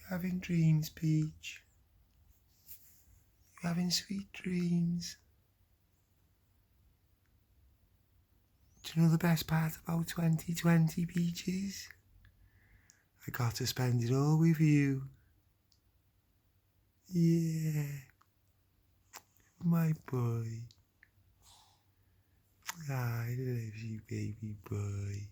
You're having dreams, Peach. You're having sweet dreams. Do you know the best part about 2020, Peaches? I got to spend it all with you. Yeah. My boy. I love you, baby boy.